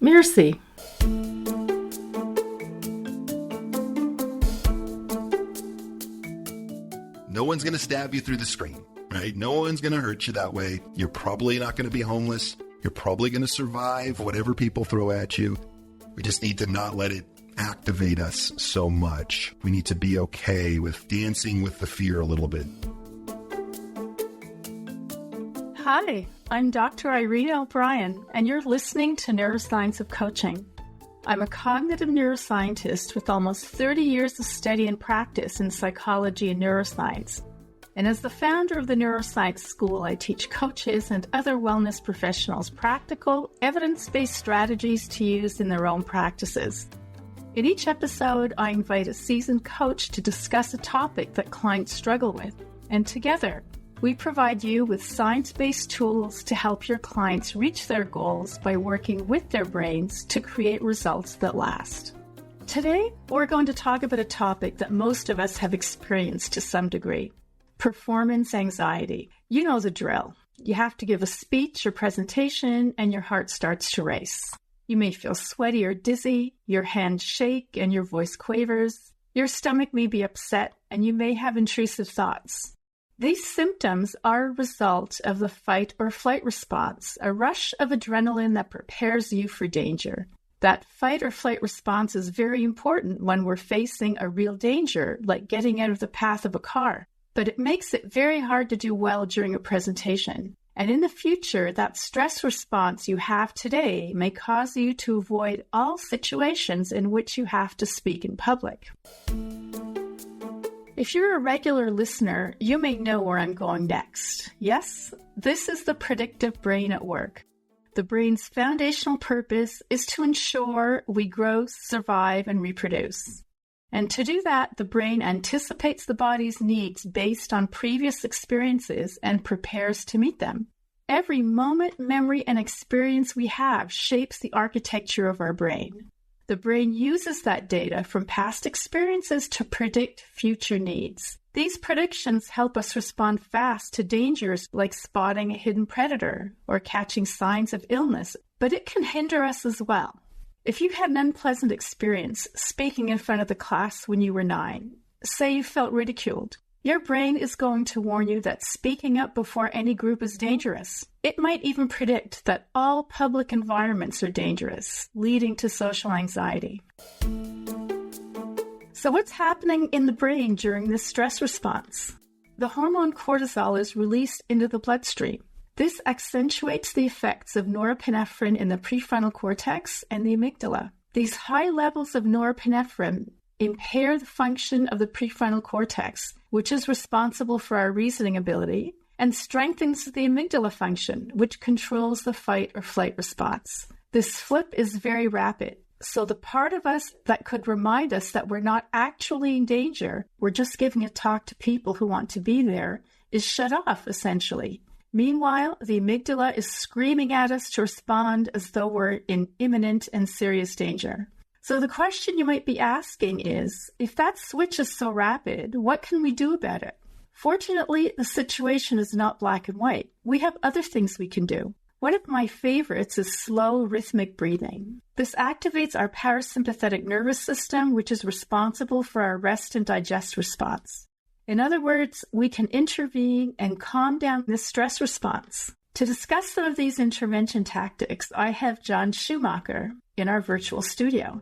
Mirasee. No one's going to stab you through the screen, right? No one's going to hurt you that way. You're probably not going to be homeless. You're probably going to survive whatever people throw at you. We just need to not let it activate us so much. We need to be okay with dancing with the fear a little bit. Hi, I'm Dr. Irena O'Brien, and you're listening to Neuroscience of Coaching. I'm a cognitive neuroscientist with almost 30 years of study and practice in psychology and neuroscience. And as the founder of the Neuroscience School, I teach coaches and other wellness professionals practical, evidence-based strategies to use in their own practices. In each episode, I invite a seasoned coach to discuss a topic that clients struggle with. And together, we provide you with science-based tools to help your clients reach their goals by working with their brains to create results that last. Today, we're going to talk about a topic that most of us have experienced to some degree: performance anxiety. You know the drill. You have to give a speech or presentation and your heart starts to race. You may feel sweaty or dizzy, your hands shake and your voice quavers. Your stomach may be upset and you may have intrusive thoughts. These symptoms are a result of the fight or flight response, a rush of adrenaline that prepares you for danger. That fight or flight response is very important when we're facing a real danger, like getting out of the path of a car. But it makes it very hard to do well during a presentation. And in the future, that stress response you have today may cause you to avoid all situations in which you have to speak in public. If you're a regular listener, you may know where I'm going next. Yes, this is the predictive brain at work. The brain's foundational purpose is to ensure we grow, survive, and reproduce. And to do that, the brain anticipates the body's needs based on previous experiences and prepares to meet them. Every moment, memory, and experience we have shapes the architecture of our brain. The brain uses that data from past experiences to predict future needs. These predictions help us respond fast to dangers like spotting a hidden predator or catching signs of illness, but it can hinder us as well. If you had an unpleasant experience speaking in front of the class when you were 9, say you felt ridiculed, your brain is going to warn you that speaking up before any group is dangerous. It might even predict that all public environments are dangerous, leading to social anxiety. So what's happening in the brain during this stress response? The hormone cortisol is released into the bloodstream. This accentuates the effects of norepinephrine in the prefrontal cortex and the amygdala. These high levels of norepinephrine impair the function of the prefrontal cortex, which is responsible for our reasoning ability, and strengthens the amygdala function, which controls the fight or flight response. This flip is very rapid, so the part of us that could remind us that we're not actually in danger, we're just giving a talk to people who want to be there, is shut off, essentially. Meanwhile, the amygdala is screaming at us to respond as though we're in imminent and serious danger. So the question you might be asking is, if that switch is so rapid, what can we do about it? Fortunately, the situation is not black and white. We have other things we can do. One of my favorites is slow, rhythmic breathing. This activates our parasympathetic nervous system, which is responsible for our rest and digest response. In other words, we can intervene and calm down this stress response. To discuss some of these intervention tactics, I have Jon Schumacher in our virtual studio.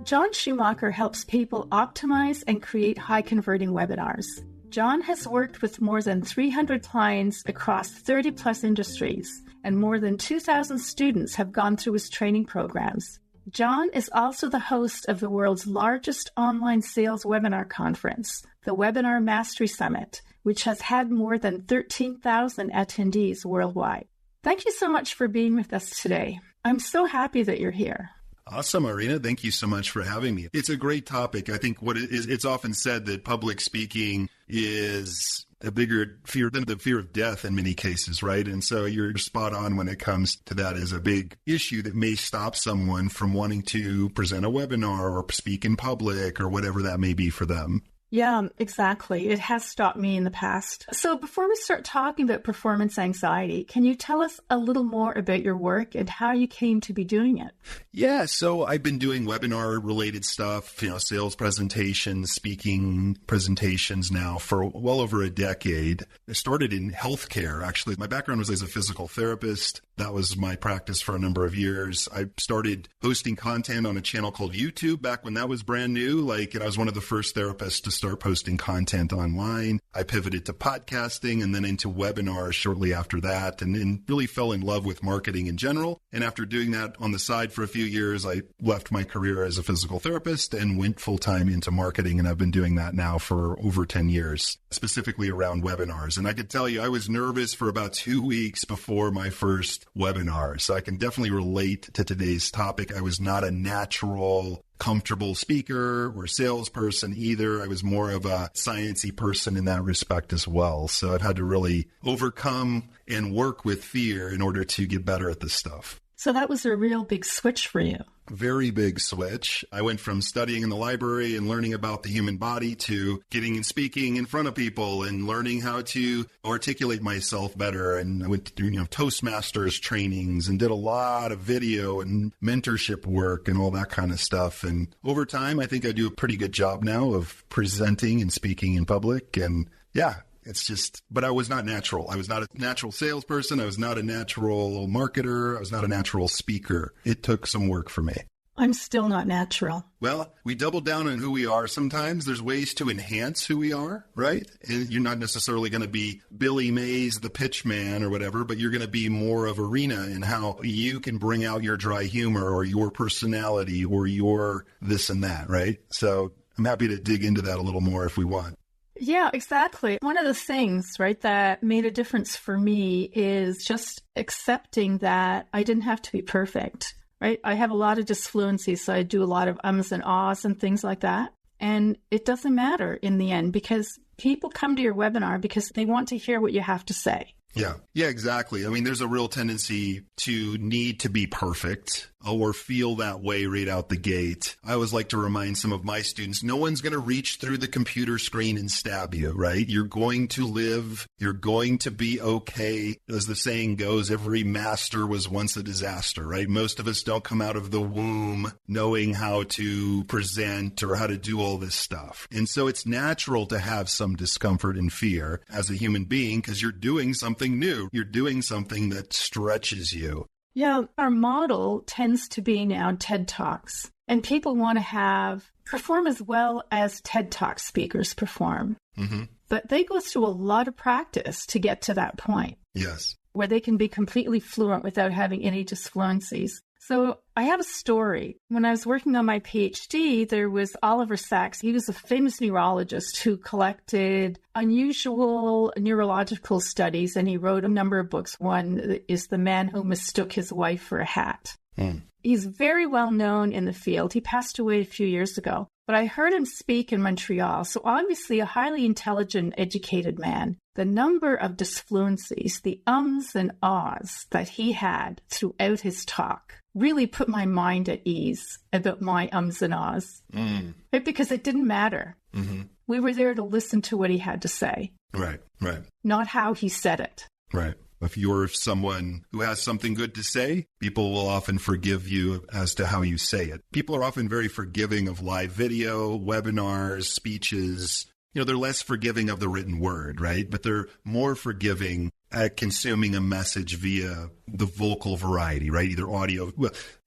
Jon Schumacher helps people optimize and create high-converting webinars. Jon has worked with more than 300 clients across 30-plus industries, and more than 2,000 students have gone through his training programs. Jon is also the host of the world's largest online sales webinar conference, the Webinar Mastery Summit, which has had more than 13,000 attendees worldwide. Thank you so much for being with us today. I'm so happy that you're here. Awesome, Irena. Thank you so much for having me. It's a great topic. I think it's often said that public speaking is a bigger fear than the fear of death in many cases, right? And so you're spot on when it comes to that as a big issue that may stop someone from wanting to present a webinar or speak in public or whatever that may be for them. Yeah, exactly. It has stopped me in the past. So before we start talking about performance anxiety, can you tell us a little more about your work and how you came to be doing it? Yeah, so I've been doing webinar related stuff, sales presentations, speaking presentations now for well over a decade. I started in healthcare, actually. My background was as a physical therapist. That was my practice for a number of years. I started posting content on a channel called YouTube back when that was brand new. And I was one of the first therapists to start posting content online. I pivoted to podcasting and then into webinars shortly after that, and really fell in love with marketing in general. And after doing that on the side for a few years, I left my career as a physical therapist and went full-time into marketing. And I've been doing that now for over 10 years, specifically around webinars. And I could tell you, I was nervous for about 2 weeks before my first webinar. So I can definitely relate to today's topic. I was not a natural, comfortable speaker or salesperson either. I was more of a sciencey person in that respect as well. So I've had to really overcome and work with fear in order to get better at this stuff. So that was a real big switch for you. Very big switch. I went from studying in the library and learning about the human body to getting and speaking in front of people and learning how to articulate myself better. And I went to Toastmasters trainings and did a lot of video and mentorship work and all that kind of stuff. And over time, I think I do a pretty good job now of presenting and speaking in public. And yeah, but I was not natural. I was not a natural salesperson. I was not a natural marketer. I was not a natural speaker. It took some work for me. I'm still not natural. Well, we double down on who we are. Sometimes there's ways to enhance who we are, right? And you're not necessarily going to be Billy Mays, the pitch man or whatever, but you're going to be more of Irena in how you can bring out your dry humor or your personality or your this and that, right? So I'm happy to dig into that a little more if we want. Yeah, exactly. One of the things, right, that made a difference for me is just accepting that I didn't have to be perfect, right? I have a lot of disfluencies, so I do a lot of ums and ahs and things like that. And it doesn't matter in the end because people come to your webinar because they want to hear what you have to say. Yeah, exactly. I mean, there's a real tendency to need to be perfect or feel that way right out the gate. I always like to remind some of my students, no one's going to reach through the computer screen and stab you, right? You're going to live. You're going to be okay. As the saying goes, every master was once a disaster, right? Most of us don't come out of the womb knowing how to present or how to do all this stuff. And so it's natural to have some discomfort and fear as a human being because you're doing something new. You're doing something that stretches you. Yeah, our model tends to be now TED Talks, and people want to perform as well as TED Talk speakers perform. Mm-hmm. But they go through a lot of practice to get to that point. Yes. Where they can be completely fluent without having any disfluencies. So I have a story. When I was working on my PhD, there was Oliver Sacks. He was a famous neurologist who collected unusual neurological studies, and he wrote a number of books. One is The Man Who Mistook His Wife for a Hat. He's very well known in the field. He passed away a few years ago. But I heard him speak in Montreal, so obviously a highly intelligent, educated man. The number of disfluencies, the ums and ahs that he had throughout his talk really put my mind at ease about my ums and ahs, right? Because it didn't matter. Mm-hmm. We were there to listen to what he had to say. Right. Not how he said it. Right. If you're someone who has something good to say, people will often forgive you as to how you say it. People are often very forgiving of live video, webinars, speeches. They're less forgiving of the written word, right? But they're more forgiving at consuming a message via the vocal variety, right? Either audio,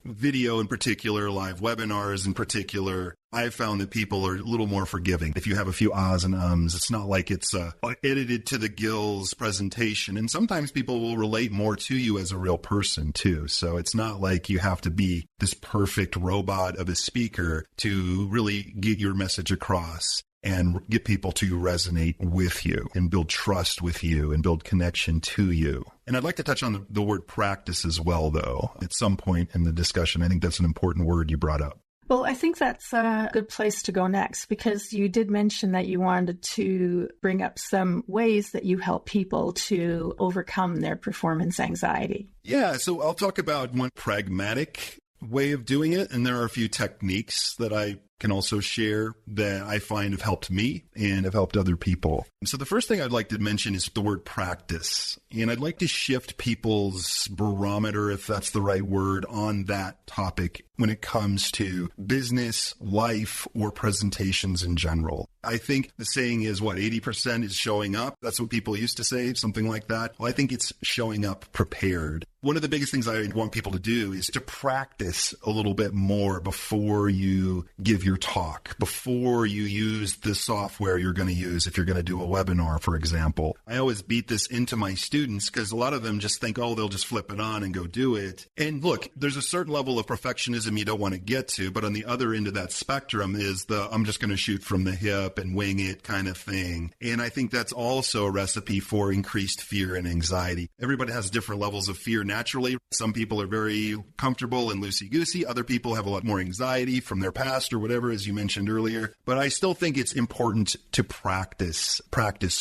video in particular, live webinars in particular. I've found that people are a little more forgiving. If you have a few ahs and ums, it's not like it's a edited to the gills presentation. And sometimes people will relate more to you as a real person too. So it's not like you have to be this perfect robot of a speaker to really get your message across and get people to resonate with you and build trust with you and build connection to you. And I'd like to touch on the word practice as well, though, at some point in the discussion. I think that's an important word you brought up. Well, I think that's a good place to go next, because you did mention that you wanted to bring up some ways that you help people to overcome their performance anxiety. Yeah, so I'll talk about one pragmatic way of doing it. And there are a few techniques that I can also share that I find have helped me and have helped other people. So the first thing I'd like to mention is the word practice. And I'd like to shift people's barometer, if that's the right word, on that topic when it comes to business, life, or presentations in general. I think the saying is 80% is showing up. That's what people used to say, something like that. Well, I think it's showing up prepared. One of the biggest things I want people to do is to practice a little bit more before you give your talk, before you use the software you're going to use if you're going to do a webinar, for example. I always beat this into my students because a lot of them just think, they'll just flip it on and go do it. And look, there's a certain level of perfectionism you don't want to get to, but on the other end of that spectrum is I'm just going to shoot from the hip and wing it kind of thing. And I think that's also a recipe for increased fear and anxiety. Everybody has different levels of fear naturally. Some people are very comfortable and loosey-goosey. Other people have a lot more anxiety from their past or whatever, as you mentioned earlier. But I still think it's important to practice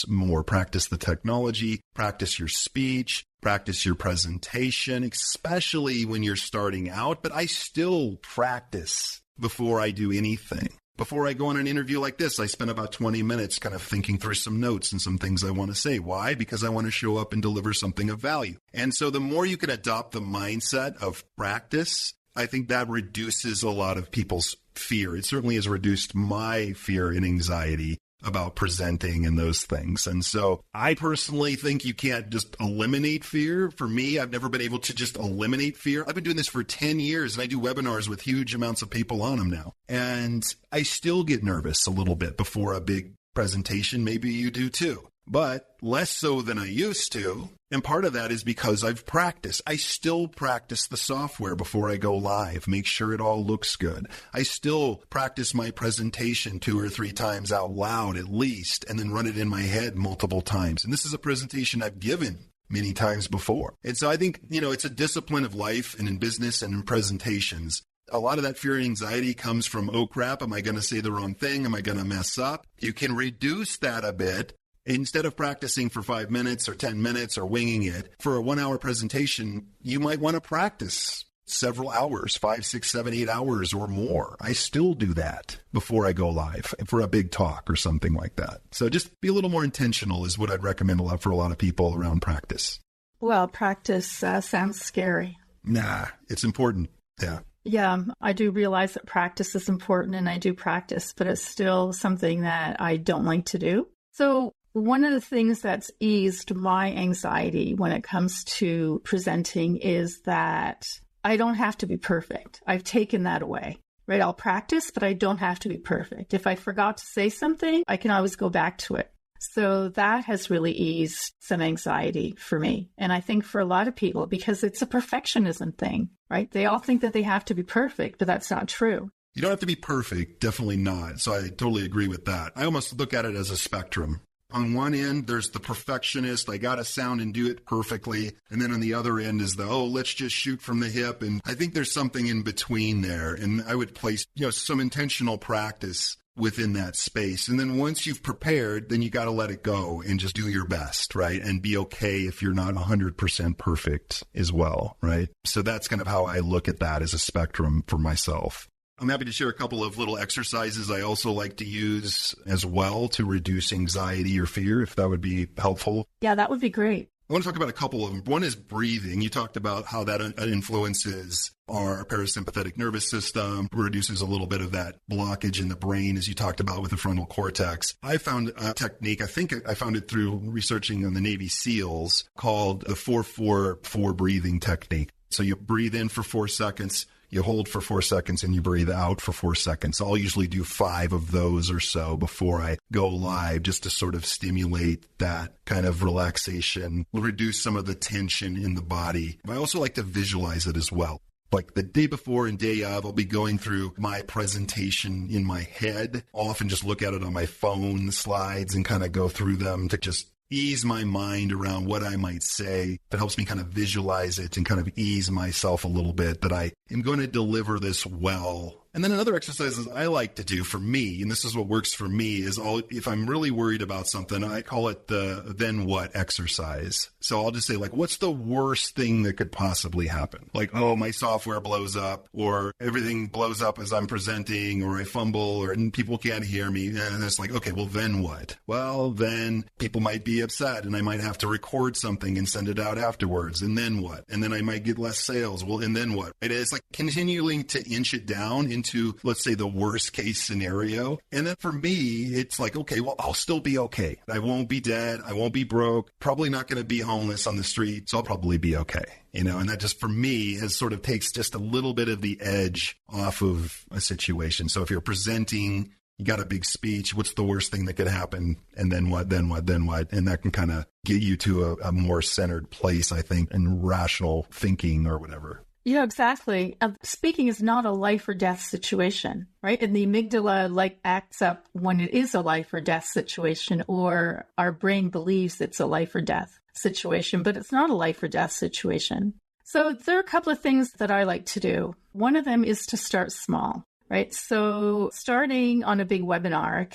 more, practice the technology, practice your speech, practice your presentation, especially when you're starting out. But I still practice before I do anything. Before I go on an interview like this, I spend about 20 minutes kind of thinking through some notes and some things I want to say. Why? Because I want to show up and deliver something of value. And so the more you can adopt the mindset of practice, I think that reduces a lot of people's fear. It certainly has reduced my fear and anxiety about presenting and those things. And so I personally think you can't just eliminate fear. For me, I've never been able to just eliminate fear. I've been doing this for 10 years and I do webinars with huge amounts of people on them now. And I still get nervous a little bit before a big presentation. Maybe you do too, but less so than I used to. And part of that is because I've practiced. I still practice the software before I go live, make sure it all looks good. I still practice my presentation 2 or 3 times out loud at least, and then run it in my head multiple times. And this is a presentation I've given many times before. And so I think, it's a discipline of life and in business and in presentations. A lot of that fear and anxiety comes from, oh crap, am I going to say the wrong thing? Am I going to mess up? You can reduce that a bit. Instead of practicing for 5 minutes or 10 minutes or winging it, for a 1-hour presentation, you might want to practice several hours, 5, 6, 7, 8 hours or more. I still do that before I go live for a big talk or something like that. So just be a little more intentional is what I'd recommend for a lot of people around practice. Well, practice sounds scary. Nah, it's important. Yeah. Yeah, I do realize that practice is important and I do practice, but it's still something that I don't like to do. So one of the things that's eased my anxiety when it comes to presenting is that I don't have to be perfect. I've taken that away, right? I'll practice, but I don't have to be perfect. If I forgot to say something, I can always go back to it. So that has really eased some anxiety for me. And I think for a lot of people, because it's a perfectionism thing, right? They all think that they have to be perfect, but that's not true. You don't have to be perfect. Definitely not. So I totally agree with that. I almost look at it as a spectrum. On one end, there's the perfectionist. I got to sound and do it perfectly. And then on the other end is let's just shoot from the hip. And I think there's something in between there. And I would place, some intentional practice within that space. And then once you've prepared, then you got to let it go and just do your best, right? And be okay if you're not 100% perfect as well, right? So that's kind of how I look at that as a spectrum for myself. I'm happy to share a couple of little exercises I also like to use as well to reduce anxiety or fear, if that would be helpful. Yeah, that would be great. I want to talk about a couple of them. One is breathing. You talked about how that influences our parasympathetic nervous system, reduces a little bit of that blockage in the brain, as you talked about with the frontal cortex. I found a technique, I think I found it through researching on the Navy SEALs, called the 4-4-4 breathing technique. So you breathe in for 4 seconds, you hold for 4 seconds, and you breathe out for 4 seconds. I'll usually do 5 of those or so before I go live, just to sort of stimulate that kind of relaxation, reduce some of the tension in the body. I also like to visualize it as well. Like the day before and day of, I'll be going through my presentation in my head. I'll often just look at it on my phone slides and kind of go through them to just ease my mind around what I might say. That helps me kind of visualize it and kind of ease myself a little bit that I am going to deliver this well And then another exercise I like to do for me, and this is what works for me, is if I'm really worried about something, I call it the then what exercise. So I'll just say, like, what's the worst thing that could possibly happen? Like, oh, my software blows up, or everything blows up as I'm presenting, or I fumble, and people can't hear me. And it's like, okay, well, then what? Well, then people might be upset, and I might have to record something and send it out afterwards. And then what? And then I might get less sales. Well, and then what? It's like continuing to inch it down into, let's say, the worst case scenario. And then for me, it's like, okay, well, I'll still be okay. I won't be dead. I won't be broke. Probably not going to be homeless on the street. So I'll probably be okay. And that just for me has sort of takes just a little bit of the edge off of a situation. So if you're presenting, you got a big speech, what's the worst thing that could happen? And then what, then what, then what? And that can kind of get you to a more centered place, I think, in rational thinking or whatever. Yeah, exactly. Speaking is not a life or death situation, right? And the amygdala acts up when it is a life or death situation, or our brain believes it's a life or death situation, but it's not a life or death situation. So there are a couple of things that I like to do. One of them is to start small. Right. So starting on a big webinar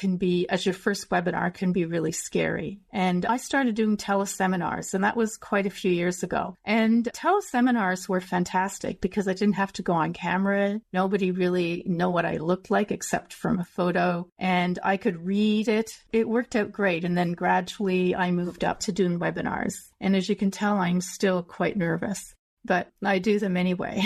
as your first webinar can be really scary. And I started doing teleseminars, and that was quite a few years ago. And teleseminars were fantastic because I didn't have to go on camera. Nobody really know what I looked like except from a photo, and I could read it. It worked out great. And then gradually I moved up to doing webinars. And as you can tell, I'm still quite nervous, but I do them anyway.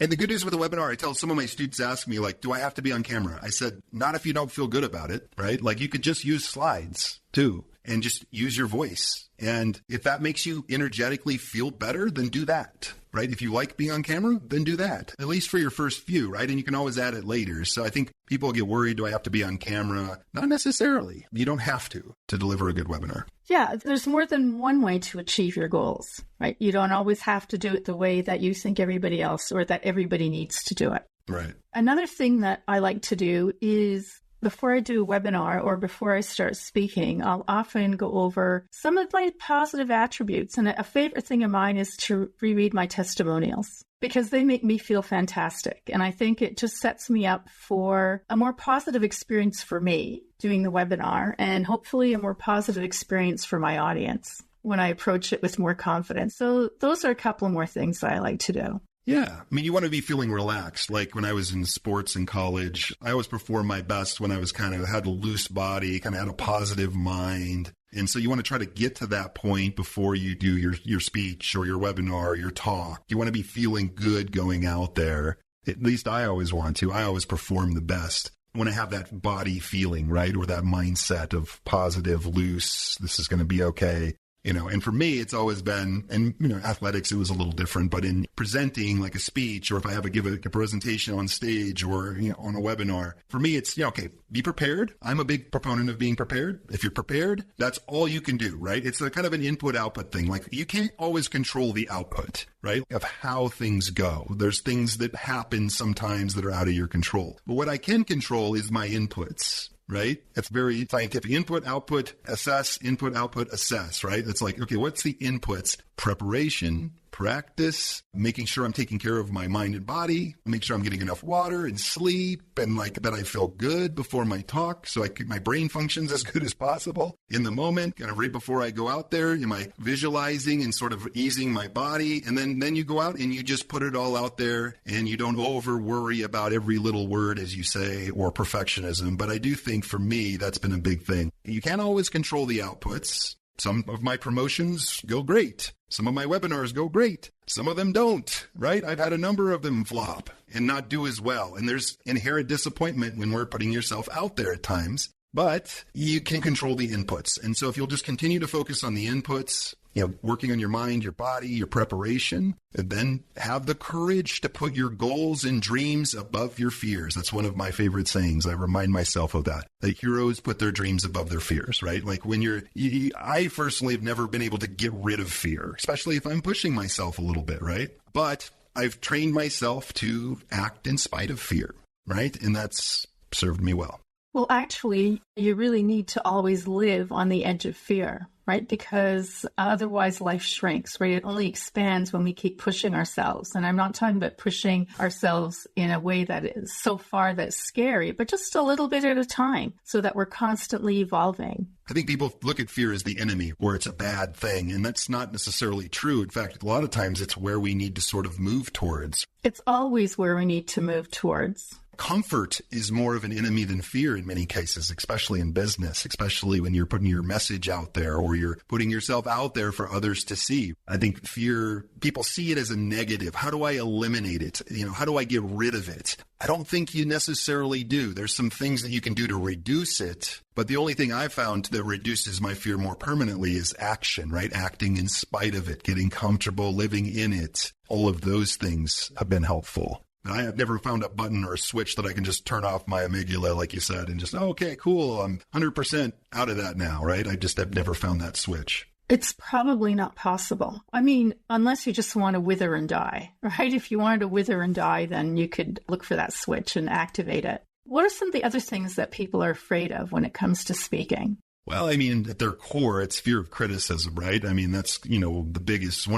And the good news with a webinar, I tell some of my students ask me, like, do I have to be on camera? I said, not if you don't feel good about it, right? Like, you could just use slides too, and just use your voice. And if that makes you energetically feel better, then do that, right? If you like being on camera, then do that, at least for your first few, right? And you can always add it later. So I think people get worried, do I have to be on camera? Not necessarily. You don't have to deliver a good webinar. Yeah, there's more than one way to achieve your goals, right? You don't always have to do it the way that you think everybody else or that everybody needs to do it. Right. Another thing that I like to do is before I do a webinar or before I start speaking, I'll often go over some of my positive attributes. And a favorite thing of mine is to reread my testimonials because they make me feel fantastic. And I think it just sets me up for a more positive experience for me doing the webinar, and hopefully a more positive experience for my audience when I approach it with more confidence. So those are a couple more things that I like to do. Yeah. I mean, you want to be feeling relaxed. Like when I was in sports in college, I always performed my best when I was had a loose body, kind of had a positive mind. And so you want to try to get to that point before you do your speech or your webinar or your talk. You want to be feeling good going out there. At least I always want to. I always perform the best when I have that body feeling, right? Or that mindset of positive, loose, this is going to be okay. And for me, it's always been, and, athletics, it was a little different, but in presenting like a speech, or if I have give a presentation on stage or, on a webinar, for me, it's, okay, be prepared. I'm a big proponent of being prepared. If you're prepared, that's all you can do, right? It's a kind of an input-output thing. Like you can't always control the output, right? Of how things go. There's things that happen sometimes that are out of your control. But what I can control is my inputs. Right? It's very scientific. Input, output, assess, input, output, assess, right? It's like, okay, what's the inputs? Preparation, practice, making sure I'm taking care of my mind and body, make sure I'm getting enough water and sleep, and like that I feel good before my talk, so my brain functions as good as possible in the moment, kind of right before I go out there. Am I visualizing and sort of easing my body? And then you go out and you just put it all out there, and you don't over worry about every little word, as you say, or perfectionism. But I do think for me, that's been a big thing. You can't always control the outputs. Some of my promotions go great. Some of my webinars go great. Some of them don't, right? I've had a number of them flop and not do as well. And there's inherent disappointment when we're putting yourself out there at times, but you can control the inputs. And so if you'll just continue to focus on the inputs, working on your mind, your body, your preparation, and then have the courage to put your goals and dreams above your fears. That's one of my favorite sayings. I remind myself of that. Like heroes put their dreams above their fears, right? Like when I personally have never been able to get rid of fear, especially if I'm pushing myself a little bit, right? But I've trained myself to act in spite of fear, right? And that's served me well. Well, actually, you really need to always live on the edge of fear, right? Because otherwise life shrinks, right? It only expands when we keep pushing ourselves. And I'm not talking about pushing ourselves in a way that is so far that's scary, but just a little bit at a time so that we're constantly evolving. I think people look at fear as the enemy or it's a bad thing, and that's not necessarily true. In fact, a lot of times it's where we need to sort of move towards. It's always where we need to move towards. Comfort is more of an enemy than fear in many cases, especially in business, especially when you're putting your message out there or you're putting yourself out there for others to see. I think fear, people see it as a negative. How do I eliminate it? How do I get rid of it? I don't think you necessarily do. There's some things that you can do to reduce it. But the only thing I've found that reduces my fear more permanently is action, right? Acting in spite of it, getting comfortable, living in it. All of those things have been helpful. I have never found a button or a switch that I can just turn off my amygdala, like you said, and just, okay, cool, I'm 100% out of that now, right? I've never found that switch. It's probably not possible. I mean, unless you just want to wither and die, right? If you wanted to wither and die, then you could look for that switch and activate it. What are some of the other things that people are afraid of when it comes to speaking? Well, I mean, at their core, it's fear of criticism, right? I mean, that's, one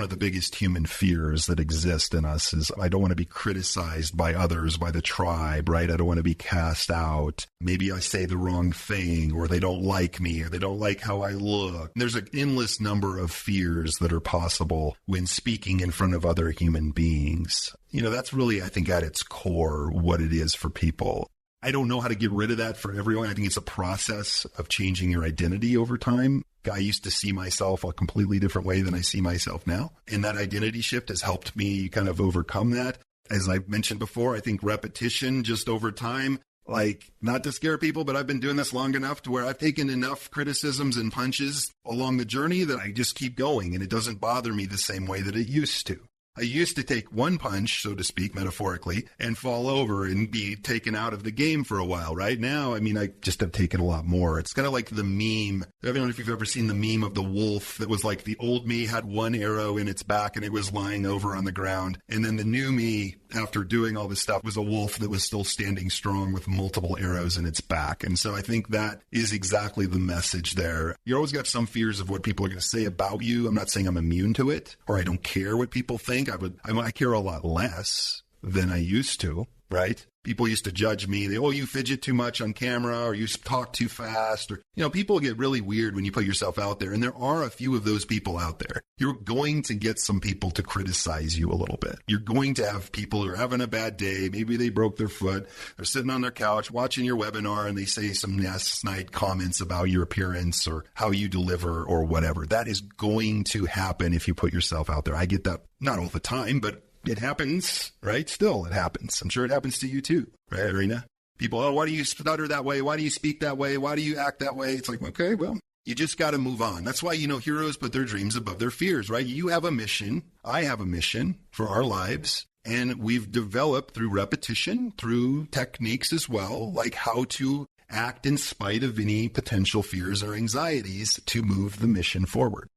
of the biggest human fears that exist in us is I don't want to be criticized by others, by the tribe, right? I don't want to be cast out. Maybe I say the wrong thing, or they don't like me, or they don't like how I look. There's an endless number of fears that are possible when speaking in front of other human beings. That's really, I think, at its core, what it is for people. I don't know how to get rid of that for everyone. I think it's a process of changing your identity over time. I used to see myself a completely different way than I see myself now. And that identity shift has helped me kind of overcome that. As I mentioned before, I think repetition just over time, not to scare people, but I've been doing this long enough to where I've taken enough criticisms and punches along the journey that I just keep going. And it doesn't bother me the same way that it used to. I used to take one punch, so to speak, metaphorically, and fall over and be taken out of the game for a while. Right now, I mean, I just have taken a lot more. It's kind of like the meme. I don't know if you've ever seen the meme of the wolf that was like the old me had one arrow in its back and it was lying over on the ground. And then the new me, after doing all this stuff, was a wolf that was still standing strong with multiple arrows in its back. And so I think that is exactly the message there. You always got some fears of what people are going to say about you. I'm not saying I'm immune to it or I don't care what people think. I care a lot less than I used to, right? People used to judge me. You fidget too much on camera or you talk too fast. Or, people get really weird when you put yourself out there. And there are a few of those people out there. You're going to get some people to criticize you a little bit. You're going to have people who are having a bad day. Maybe they broke their foot. They're sitting on their couch watching your webinar and they say some nice ccomments about your appearance or how you deliver or whatever. That is going to happen if you put yourself out there. I get that not all the time, but it happens, right? Still, it happens. I'm sure it happens to you too, right, Irena? People, why do you stutter that way? Why do you speak that way? Why do you act that way? It's like, okay, well, you just got to move on. That's why, heroes put their dreams above their fears, right? You have a mission. I have a mission for our lives. And we've developed through repetition, through techniques as well, like how to act in spite of any potential fears or anxieties to move the mission forward.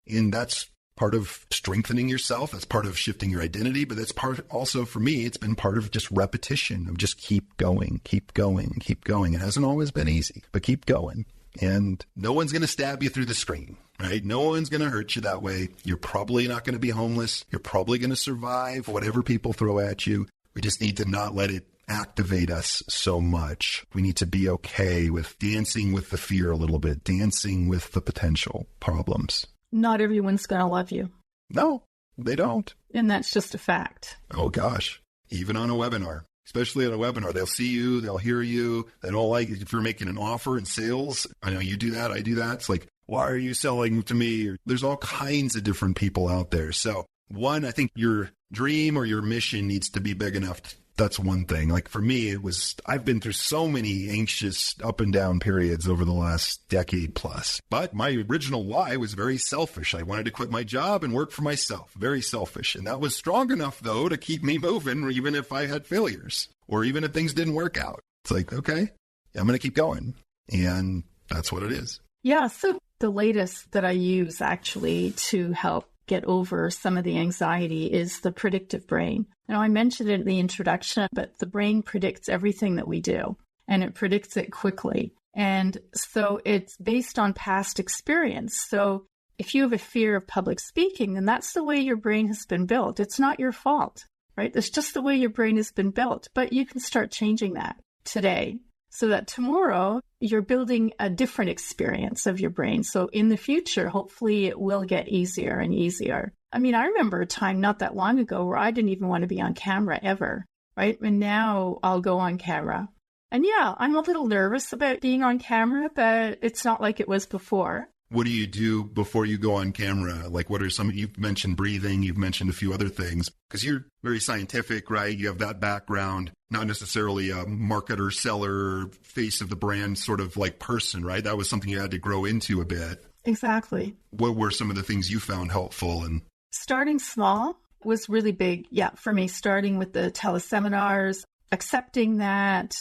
And that's part of strengthening yourself. That's part of shifting your identity, but that's part also for me, it's been part of just repetition of just keep going, keep going, keep going. It hasn't always been easy, but keep going. And no one's going to stab you through the screen, right? No one's going to hurt you that way. You're probably not going to be homeless. You're probably going to survive whatever people throw at you. We just need to not let it activate us so much. We need to be okay with dancing with the fear a little bit, dancing with the potential problems. Not everyone's going to love you. No, they don't. And that's just a fact. Oh, gosh. Even on a webinar, especially on a webinar, they'll see you, they'll hear you. They don't like it if you're making an offer in sales. I know you do that. I do that. It's like, why are you selling to me? There's all kinds of different people out there. So one, I think your dream or your mission needs to be big enough. That's one thing. Like for me, I've been through so many anxious up and down periods over the last decade plus. But my original why was very selfish. I wanted to quit my job and work for myself. Very selfish. And that was strong enough, though, to keep me moving, even if I had failures or even if things didn't work out. It's like, okay, I'm going to keep going. And that's what it is. Yeah. So the latest that I use actually to help get over some of the anxiety is the predictive brain. I mentioned it in the introduction, but the brain predicts everything that we do. and it predicts it quickly. And so it's based on past experience. So if you have a fear of public speaking, then that's the way your brain has been built. It's not your fault, right? It's just the way your brain has been built. But you can start changing that today so that tomorrow you're building a different experience of your brain. So in the future, hopefully it will get easier and easier. I mean, I remember a time not that long ago where I didn't even want to be on camera ever, right? And now I'll go on camera. And yeah, I'm a little nervous about being on camera, but it's not like it was before. What do you do before you go on camera? Like, what are some, you've mentioned breathing, you've mentioned a few other things, because you're very scientific, right? You have that background, not necessarily a marketer, seller, face of the brand sort of like person, right? That was something you had to grow into a bit. Exactly. What were some of the things you found helpful? And starting small was really big. Yeah, for me, starting with the teleseminars, accepting that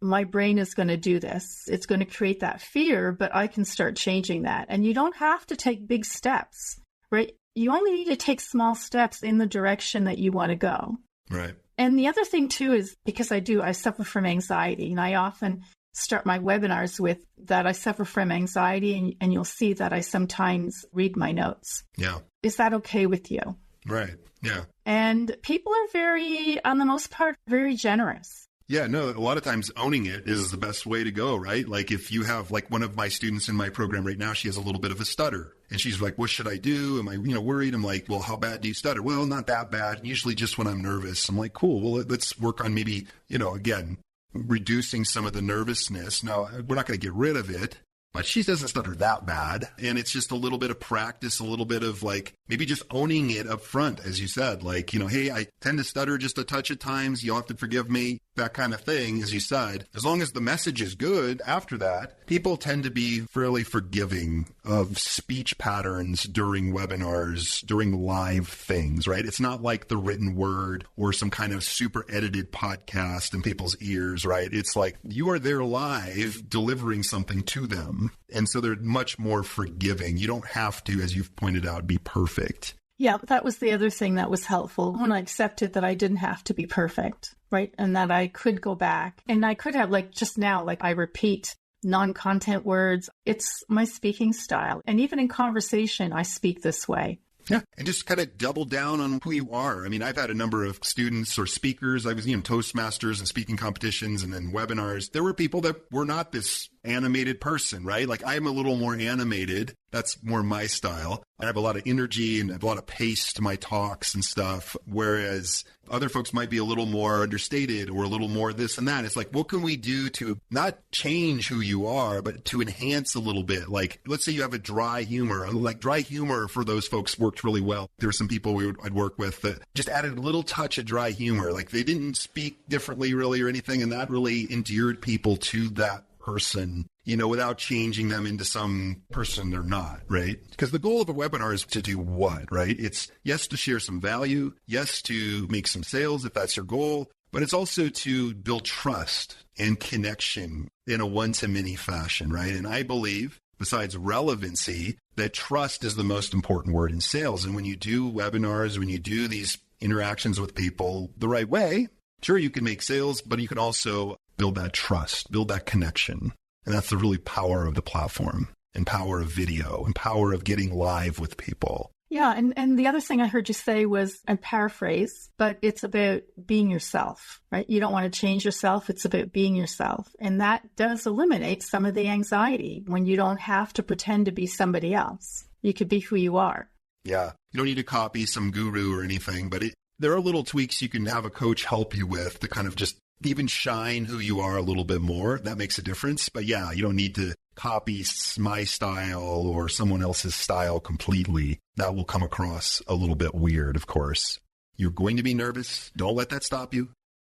my brain is going to do this. It's going to create that fear, but I can start changing that. And you don't have to take big steps, right? You only need to take small steps in the direction that you want to go. Right. And the other thing too is because I suffer from anxiety, and I often start my webinars with that I suffer from anxiety, and you'll see that I sometimes read my notes. Yeah. Is that okay with you? Right. Yeah. And people are very, on the most part, very generous. Yeah, no, a lot of times owning it is the best way to go, right? Like if you have, like one of my students in my program right now, she has a little bit of a stutter and she's like, what should I do? Am I, worried? I'm like, well, how bad do you stutter? Well, not that bad. Usually just when I'm nervous. I'm like, cool. Well, let's work on maybe, again, reducing some of the nervousness. Now, we're not going to get rid of it, but she doesn't stutter that bad. And it's just a little bit of practice, a little bit of like, maybe just owning it up front, as you said, like, hey, I tend to stutter just a touch at times. You'll have to forgive me, that kind of thing, as you said. As long as the message is good after that, people tend to be fairly forgiving of speech patterns during webinars, during live things, right? It's not like the written word or some kind of super edited podcast in people's ears, right? It's like you are there live delivering something to them. And so they're much more forgiving. You don't have to, as you've pointed out, be perfect. Yeah, that was the other thing that was helpful when I accepted that I didn't have to be perfect, right? And that I could go back and I could have, like just now, like I repeat non-content words. It's my speaking style. And even in conversation, I speak this way. Yeah. And just kind of double down on who you are. I mean, I've had a number of students or speakers. I was, Toastmasters and speaking competitions and then webinars. There were people that were not this animated person, right? Like I'm a little more animated. That's more my style. I have a lot of energy and a lot of pace to my talks and stuff. Whereas other folks might be a little more understated or a little more this and that. It's like, what can we do to not change who you are, but to enhance a little bit? Like, let's say you have a dry humor. Like dry humor for those folks worked really well. There were some people I'd work with that just added a little touch of dry humor. Like they didn't speak differently really or anything. And that really endeared people to that person, without changing them into some person they're not, right? Because the goal of a webinar is to do what, right? It's yes, to share some value. Yes, to make some sales if that's your goal. But it's also to build trust and connection in a one-to-many fashion, right? And I believe, besides relevancy, that trust is the most important word in sales. And when you do webinars, when you do these interactions with people the right way, sure, you can make sales, but you can also build that trust, build that connection. And that's the really power of the platform and power of video and power of getting live with people. Yeah. And the other thing I heard you say was, and paraphrase, but it's about being yourself, right? You don't want to change yourself. It's about being yourself. And that does eliminate some of the anxiety when you don't have to pretend to be somebody else. You could be who you are. Yeah. You don't need to copy some guru or anything, but there are little tweaks you can have a coach help you with to kind of just even shine who you are a little bit more. That makes a difference. But yeah, you don't need to copy my style or someone else's style completely. That will come across a little bit weird, of course. You're going to be nervous. Don't let that stop you.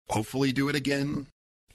Hopefully do it again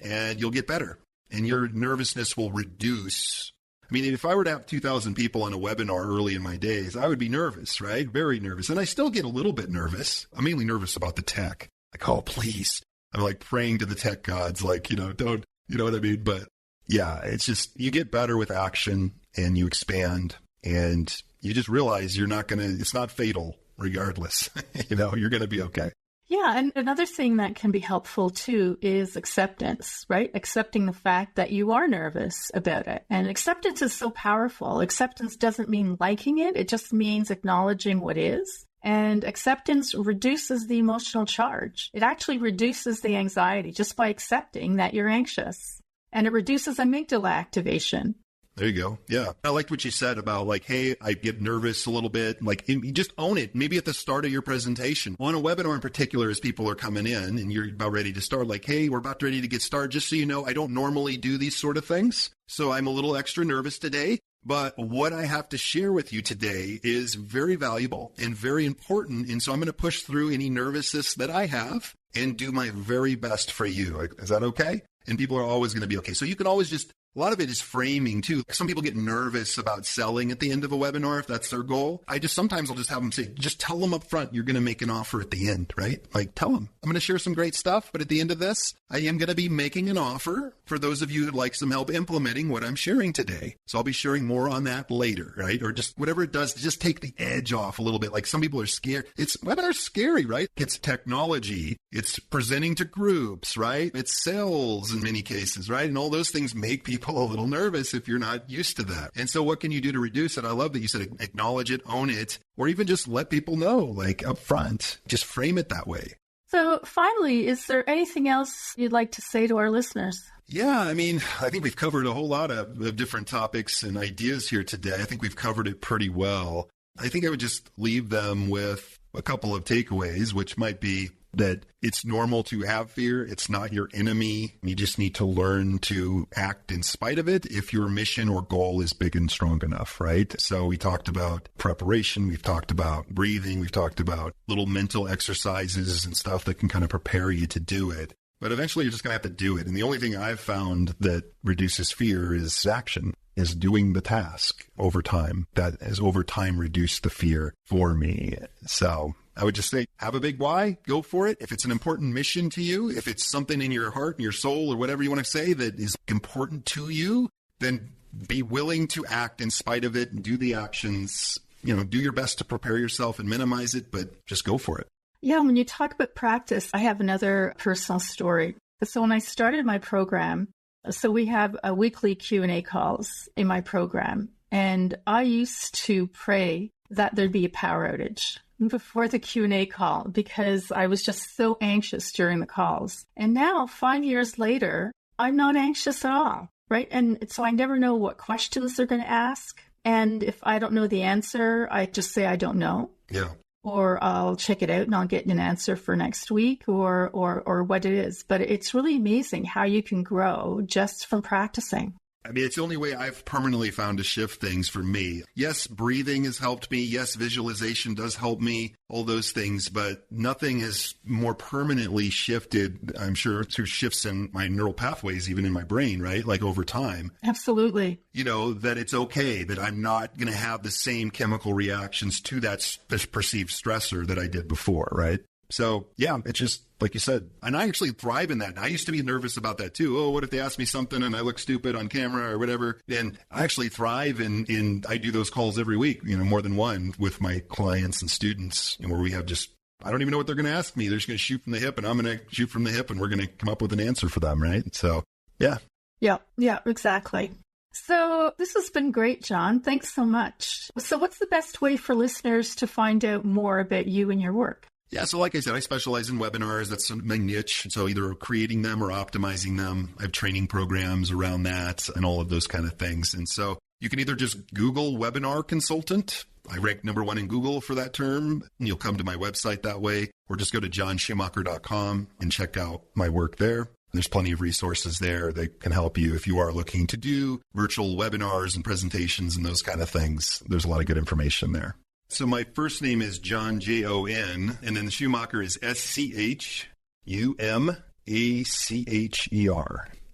and you'll get better and your nervousness will reduce. I mean, if I were to have 2,000 people on a webinar early in my days, I would be nervous, right? Very nervous. And I still get a little bit nervous. I'm mainly nervous about the tech. Like, oh, please. I'm like praying to the tech gods, like, don't, you know what I mean? But yeah, it's just, you get better with action and you expand and you just realize it's not fatal regardless. You're going to be okay. Yeah, and another thing that can be helpful too is acceptance, right? Accepting the fact that you are nervous about it. And acceptance is so powerful. Acceptance doesn't mean liking it. It just means acknowledging what is. And acceptance reduces the emotional charge. It actually reduces the anxiety just by accepting that you're anxious. And it reduces amygdala activation. There you go. Yeah. I liked what you said about like, hey, I get nervous a little bit. Like, you just own it. Maybe at the start of your presentation. On a webinar in particular, as people are coming in and you're about ready to start, like, hey, we're about ready to get started. Just so you know, I don't normally do these sort of things. So I'm a little extra nervous today. But what I have to share with you today is very valuable and very important. And so I'm going to push through any nervousness that I have and do my very best for you. Is that okay? And people are always going to be okay. So you can always just, a lot of it is framing too. Some people get nervous about selling at the end of a webinar if that's their goal. Sometimes I'll just have them say, just tell them up front, you're going to make an offer at the end, right? Like tell them, I'm going to share some great stuff, but at the end of this, I am going to be making an offer for those of you who'd like some help implementing what I'm sharing today. So I'll be sharing more on that later, right? Or just whatever it does to just take the edge off a little bit. Like some people are scared. Webinar's scary, right? It's technology. It's presenting to groups, right? It's sales in many cases, right? And all those things make people a little nervous if you're not used to that. And so what can you do to reduce it? I love that you said acknowledge it, own it, or even just let people know, like up front, just frame it that way. So finally, is there anything else you'd like to say to our listeners? Yeah, I think we've covered a whole lot of different topics and ideas here today. I think we've covered it pretty well. I think I would just leave them with a couple of takeaways, which might be that it's normal to have fear. It's not your enemy. You just need to learn to act in spite of it if your mission or goal is big and strong enough, right? So we talked about preparation. We've talked about breathing. We've talked about little mental exercises and stuff that can kind of prepare you to do it. But eventually you're just going to have to do it. And the only thing I've found that reduces fear is action, is doing the task over time. That has over time reduced the fear for me. So I would just say, have a big why, go for it. If it's an important mission to you, if it's something in your heart and your soul or whatever you want to say that is important to you, then be willing to act in spite of it and do the actions, do your best to prepare yourself and minimize it, but just go for it. Yeah, when you talk about practice, I have another personal story. So when I started my program, so we have a weekly Q&A calls in my program, and I used to pray that there'd be a power outage before the Q&A call because I was just so anxious during the calls. And now, 5 years later, I'm not anxious at all, right? And so I never know what questions they're going to ask. And if I don't know the answer, I just say I don't know. Yeah. Or I'll check it out and I'll get an answer for next week or what it is. But it's really amazing how you can grow just from practicing. It's the only way I've permanently found to shift things for me. Yes, breathing has helped me. Yes, visualization does help me, all those things, but nothing has more permanently shifted, I'm sure, through shifts in my neural pathways, even in my brain, right? Like over time. Absolutely. That it's okay, that I'm not going to have the same chemical reactions to that perceived stressor that I did before, right? So, yeah, it's just like you said, and I actually thrive in that. And I used to be nervous about that too. Oh, what if they ask me something and I look stupid on camera or whatever? And I actually thrive in I do those calls every week, more than one with my clients and students, where we have just, I don't even know what they're going to ask me. They're just going to shoot from the hip and I'm going to shoot from the hip and we're going to come up with an answer for them, right? So, yeah. Yeah, exactly. So this has been great, Jon. Thanks so much. So what's the best way for listeners to find out more about you and your work? Yeah, so like I said, I specialize in webinars. That's my niche. So either creating them or optimizing them. I have training programs around that and all of those kind of things. And so you can either just Google webinar consultant. I rank number 1 in Google for that term, and you'll come to my website that way, or just go to jonschumacher.com and check out my work there. There's plenty of resources there that can help you if you are looking to do virtual webinars and presentations and those kind of things. There's a lot of good information there. So my first name is Jon, Jon, and then Schumacher is Schumacher,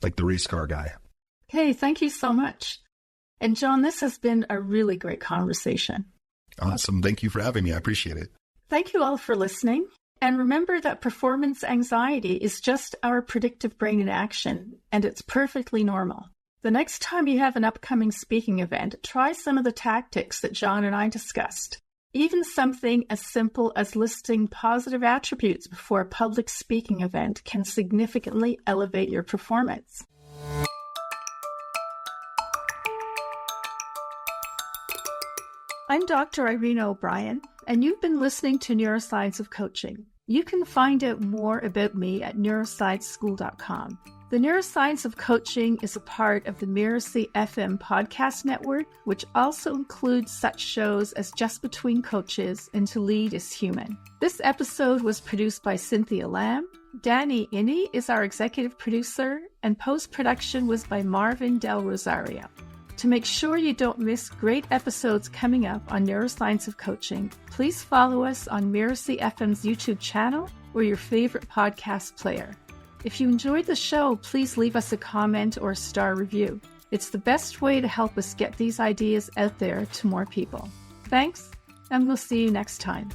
like the race car guy. Hey, thank you so much. And Jon, this has been a really great conversation. Awesome. Thank you for having me. I appreciate it. Thank you all for listening. And remember that performance anxiety is just our predictive brain in action, and it's perfectly normal. The next time you have an upcoming speaking event, try some of the tactics that Jon and I discussed. Even something as simple as listing positive attributes before a public speaking event can significantly elevate your performance. I'm Dr. Irena O'Brien, and you've been listening to Neuroscience of Coaching. You can find out more about me at neuroscienceschool.com. The Neuroscience of Coaching is a part of the Mirasee FM podcast network, which also includes such shows as Just Between Coaches and To Lead is Human. This episode was produced by Cynthia Lamb. Danny Inney is our executive producer, and post-production was by Marvin Del Rosario. To make sure you don't miss great episodes coming up on Neuroscience of Coaching, please follow us on Mirasee FM's YouTube channel or your favorite podcast player. If you enjoyed the show, please leave us a comment or a star review. It's the best way to help us get these ideas out there to more people. Thanks, and we'll see you next time.